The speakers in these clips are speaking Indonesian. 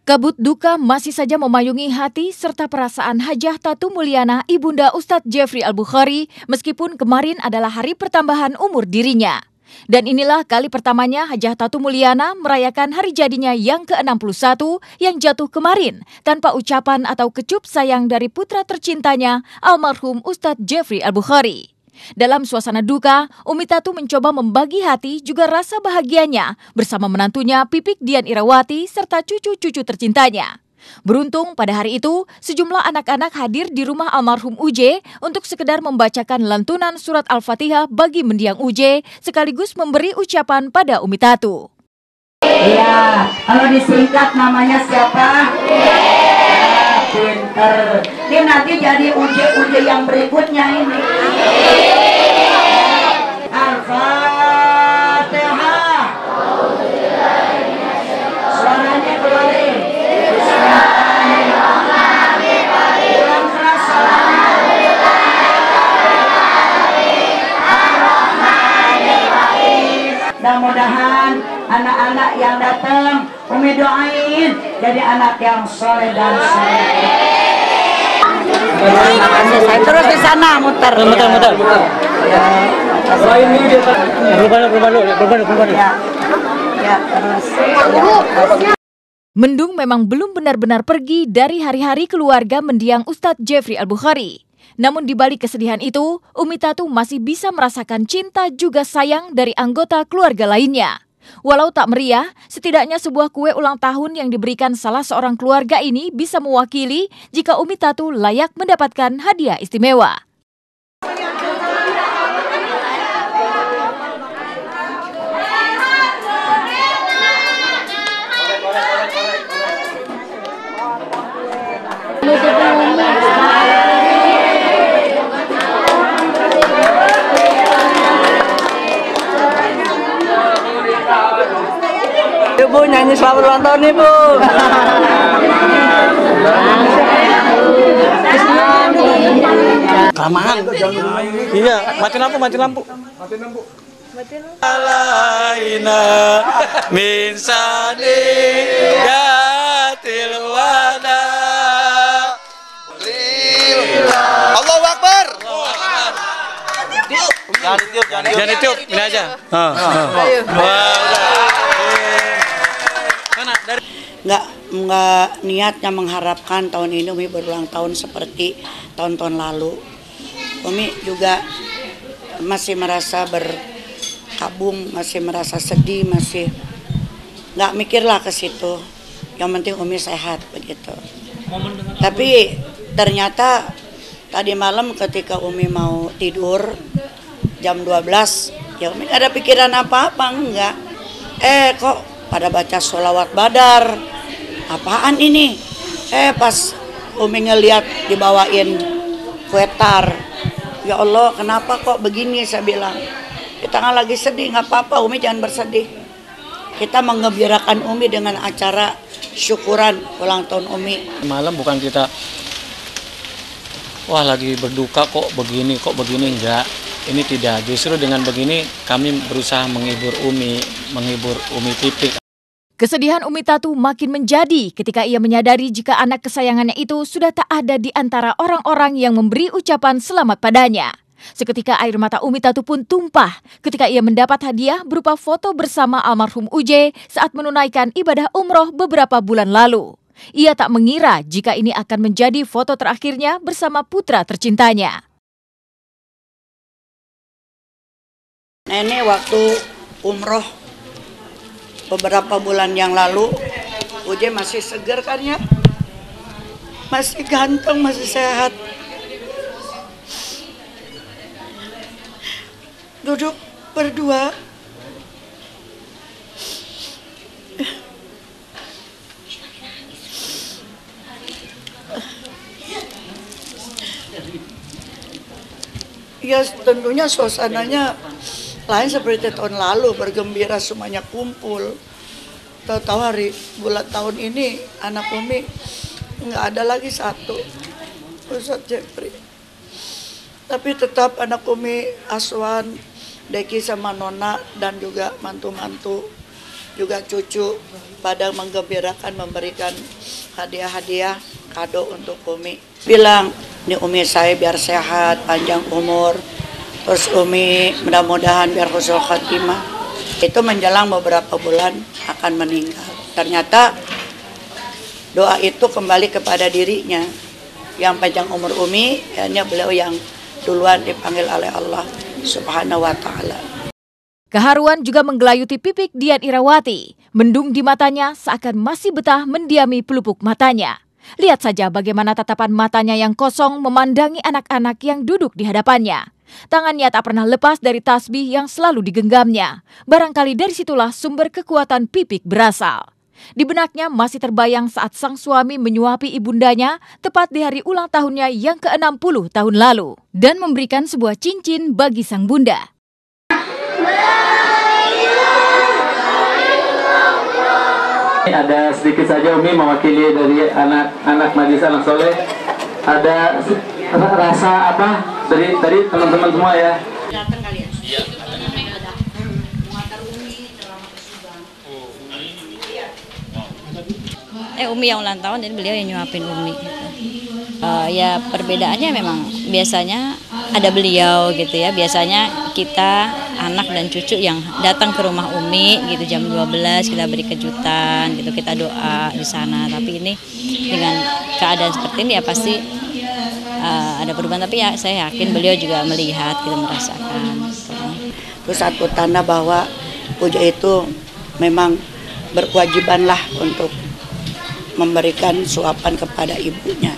Kabut duka masih saja memayungi hati serta perasaan Hajah Tatu Mulyana Ibunda Ustadz Jeffrey Al-Bukhari meskipun kemarin adalah hari pertambahan umur dirinya. Dan inilah kali pertamanya Hajah Tatu Mulyana merayakan hari jadinya yang ke-61 yang jatuh kemarin tanpa ucapan atau kecup sayang dari putra tercintanya almarhum Ustadz Jeffrey Al-Bukhari. Dalam suasana duka, Umi Tatu mencoba membagi hati juga rasa bahagianya bersama menantunya Pipik Dian Irawati serta cucu-cucu tercintanya. Beruntung pada hari itu, sejumlah anak-anak hadir di rumah almarhum Uje untuk sekedar membacakan lantunan surat Al-Fatihah bagi mendiang Uje sekaligus memberi ucapan pada Umi Tatu. Iya, kalau disingkat namanya siapa? Pinter. Dia nanti jadi uje-uje yang berikutnya ini. Al-Fatihah. Suaranya kembali. Ulang keras mudah-mudahan anak-anak yang datang Umi doain jadi anak yang soleh dan soleh. Saya terus di sana muter. Ya. Ya terus. Mendung memang belum benar-benar pergi dari hari-hari keluarga mendiang Ustadz Jeffrey Al-Bukhari. Namun di balik kesedihan itu, Umi Tatu masih bisa merasakan cinta juga sayang dari anggota keluarga lainnya. Walau tak meriah, setidaknya sebuah kue ulang tahun yang diberikan salah seorang keluarga ini bisa mewakili jika Umi Tatu layak mendapatkan hadiah istimewa. Ibu nyanyi selamat ulang tahun Ibu. Kelamaan. Iya, mati lampu. Alaina min sadiqatil wada. Allahu Akbar. Jangan ditiup, ini aja. Nggak niatnya mengharapkan tahun ini Umi berulang tahun seperti tahun-tahun lalu. Umi juga masih merasa berkabung, masih merasa sedih, masih nggak mikirlah ke situ. Yang penting Umi sehat begitu. Tapi ternyata tadi malam ketika Umi mau tidur jam 12, ya Umi nggak ada pikiran apa-apa, enggak. Kok pada baca sholawat badar, apaan ini? Pas Umi ngeliat dibawain kue tar, ya Allah kenapa kok begini, saya bilang. Kita nggak lagi sedih, nggak apa-apa Umi jangan bersedih. Kita menggembirakan Umi dengan acara syukuran ulang tahun Umi. Malam bukan kita, wah lagi berduka kok begini, enggak. Ini tidak, justru dengan begini kami berusaha menghibur Umi Pipik. Kesedihan Umi Tatu makin menjadi ketika ia menyadari jika anak kesayangannya itu sudah tak ada di antara orang-orang yang memberi ucapan selamat padanya. Seketika air mata Umi Tatu pun tumpah ketika ia mendapat hadiah berupa foto bersama almarhum Uje saat menunaikan ibadah umroh beberapa bulan lalu. Ia tak mengira jika ini akan menjadi foto terakhirnya bersama putra tercintanya. Nenek waktu umroh beberapa bulan yang lalu, Uje masih segar kan ya, masih ganteng, masih sehat. Duduk berdua, ya tentunya suasananya lain seperti tahun lalu, bergembira semuanya kumpul. Tahu-tahu hari bulan tahun ini anak Umi nggak ada lagi satu, Ustadz Jeffrey. Tapi tetap anak Umi Aswan, Deki sama Nona dan juga mantu-mantu juga cucu pada menggembirakan memberikan hadiah-hadiah kado untuk Umi. Bilang, ini Umi saya biar sehat, panjang umur. Terus Umi mudah-mudahan biar husnul khatimah. Itu menjelang beberapa bulan akan meninggal. Ternyata doa itu kembali kepada dirinya. Yang panjang umur Umi, hanya beliau yang duluan dipanggil oleh Allah Subhanahu wa Ta'ala. Keharuan juga menggelayuti Pipik Dian Irawati. Mendung di matanya seakan masih betah mendiami pelupuk matanya. Lihat saja bagaimana tatapan matanya yang kosong memandangi anak-anak yang duduk di hadapannya. Tangannya tak pernah lepas dari tasbih yang selalu digenggamnya. Barangkali dari situlah sumber kekuatan Pipik berasal. Di benaknya masih terbayang saat sang suami menyuapi ibundanya tepat di hari ulang tahunnya yang ke-60 tahun lalu. Dan memberikan sebuah cincin bagi sang bunda. Ada sedikit saja Umi mewakili dari anak-anak Majelis Anak Soleh. Ada rasa apa dari teman-teman semua ya? Datang kali ya? Iya. Umi yang ulang tahun, jadi beliau yang nyuapin Umi. Ya perbedaannya memang biasanya ada beliau gitu ya. Biasanya kita anak dan cucu yang datang ke rumah Umi gitu jam 12 kita beri kejutan gitu, kita doa di sana. Tapi ini dengan keadaan seperti ini ya pasti ada perubahan. Tapi ya saya yakin beliau juga melihat, kita merasakan. Itu satu tanda bahwa Puja itu memang berkewajibanlah untuk memberikan suapan kepada ibunya.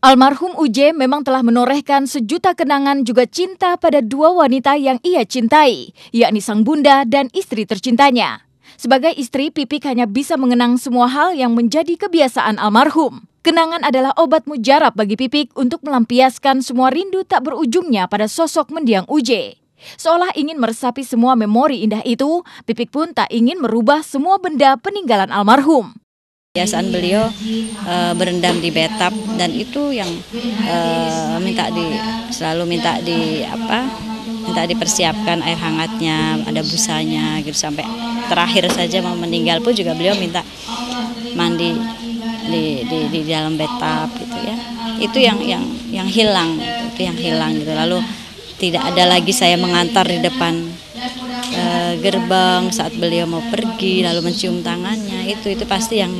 Almarhum Uje memang telah menorehkan sejuta kenangan juga cinta pada dua wanita yang ia cintai, yakni sang bunda dan istri tercintanya. Sebagai istri, Pipik hanya bisa mengenang semua hal yang menjadi kebiasaan almarhum. Kenangan adalah obat mujarab bagi Pipik untuk melampiaskan semua rindu tak berujungnya pada sosok mendiang Uje. Seolah ingin meresapi semua memori indah itu, Pipik pun tak ingin merubah semua benda peninggalan almarhum. Kebiasaan beliau berendam di bathtub dan itu yang selalu minta dipersiapkan air hangatnya, ada busanya gitu, sampai terakhir saja mau meninggal pun juga beliau minta mandi di dalam bathtub gitu ya. Itu yang hilang gitu. Lalu tidak ada lagi saya mengantar di depan gerbang saat beliau mau pergi lalu mencium tangannya, itu pasti yang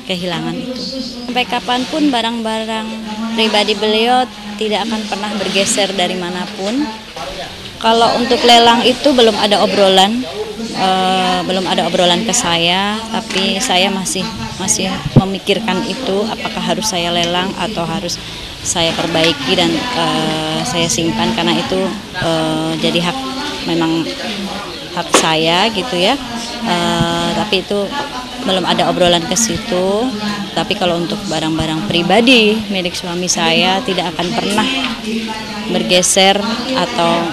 kehilangan itu. Sampai kapanpun barang-barang pribadi beliau tidak akan pernah bergeser dari manapun. Kalau untuk lelang itu belum ada obrolan ke saya, tapi saya masih memikirkan itu, apakah harus saya lelang atau harus saya perbaiki dan saya simpan, karena itu jadi memang hak saya gitu ya. Tapi itu belum ada obrolan ke situ. Tapi kalau untuk barang-barang pribadi milik suami saya tidak akan pernah bergeser atau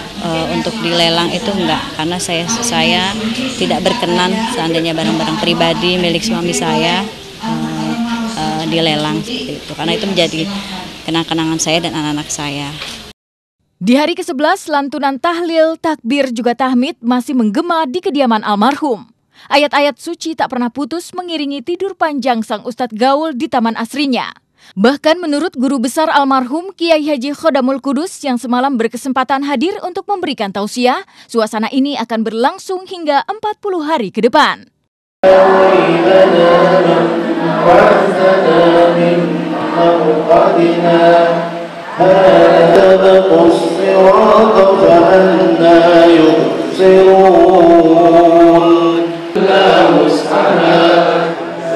untuk dilelang, itu enggak, karena saya tidak berkenan seandainya barang-barang pribadi milik suami saya dilelang seperti itu, karena itu menjadi kenang-kenangan saya dan anak-anak saya. Di hari ke-11, lantunan tahlil, takbir juga tahmid masih menggema di kediaman almarhum. Ayat-ayat suci tak pernah putus mengiringi tidur panjang sang Ustadz Gaul di taman asrinya. Bahkan menurut guru besar almarhum Kiai Haji Khodamul Kudus yang semalam berkesempatan hadir untuk memberikan tausiah, suasana ini akan berlangsung hingga 40 hari ke depan. فاستبقوا الصراط فأنى يبصرون لا وسعها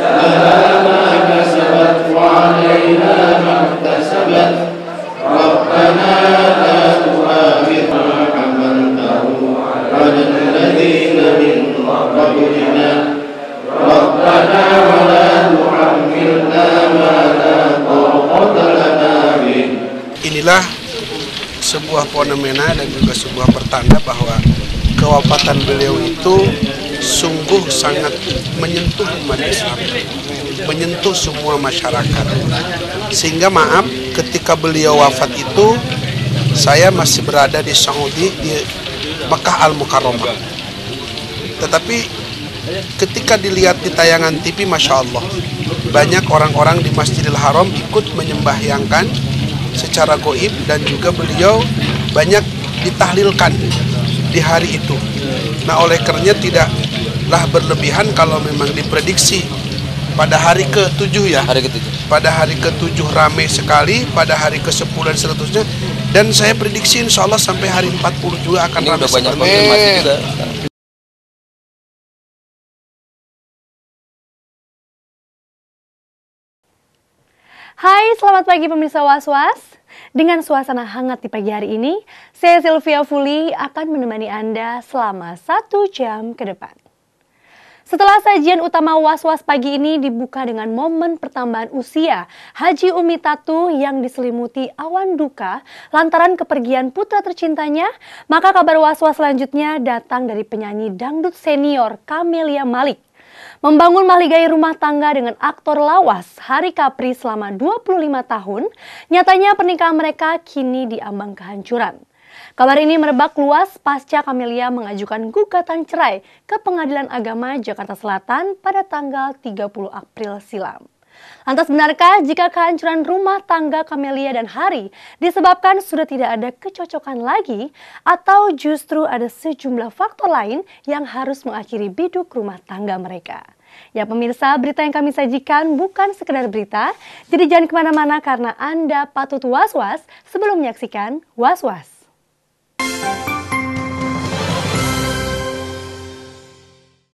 لها ما كسبت وعليها ما اكتسبت ربنا لا تؤاخذنا حملته على الذين من قبلنا ربنا ولا تحملنا ما لا طاقة لنا به. Inilah sebuah fenomena dan juga sebuah pertanda bahwa kewafatan beliau itu sungguh sangat menyentuh umat Islam, menyentuh semua masyarakat. Sehingga maaf, ketika beliau wafat itu saya masih berada di Saudi, di Mekah Al-Mukarramah. Tetapi ketika dilihat di tayangan TV, Masya Allah, banyak orang-orang di Masjidil Haram ikut menyembahyangkan secara goib, dan juga beliau banyak ditahlilkan di hari itu. Nah, oleh karenanya tidaklah berlebihan kalau memang diprediksi pada hari ke-7 ya. Pada hari ke-7 rame sekali, pada hari ke-10 dan seterusnya. Dan saya prediksi insya Allah sampai hari 40 juga akan ini rame. udah banyak konfirmasi juga. Hai, selamat pagi pemirsa Was-Was. Dengan suasana hangat di pagi hari ini, saya Sylvia Fuli akan menemani Anda selama 1 jam ke depan. Setelah sajian utama Was-Was pagi ini dibuka dengan momen pertambahan usia Haji Umi Tatu yang diselimuti awan duka lantaran kepergian putra tercintanya, maka kabar Was-Was selanjutnya datang dari penyanyi dangdut senior Camelia Malik. Membangun mahligai rumah tangga dengan aktor lawas Hari Kapri selama 25 tahun, nyatanya pernikahan mereka kini diambang kehancuran. Kabar ini merebak luas pasca Camelia mengajukan gugatan cerai ke Pengadilan Agama Jakarta Selatan pada tanggal 30 April silam. Lantas benarkah jika kehancuran rumah tangga Camelia dan Hari disebabkan sudah tidak ada kecocokan lagi, atau justru ada sejumlah faktor lain yang harus mengakhiri biduk rumah tangga mereka? Ya pemirsa, berita yang kami sajikan bukan sekedar berita, jadi jangan kemana-mana karena Anda patut was-was sebelum menyaksikan Was-Was.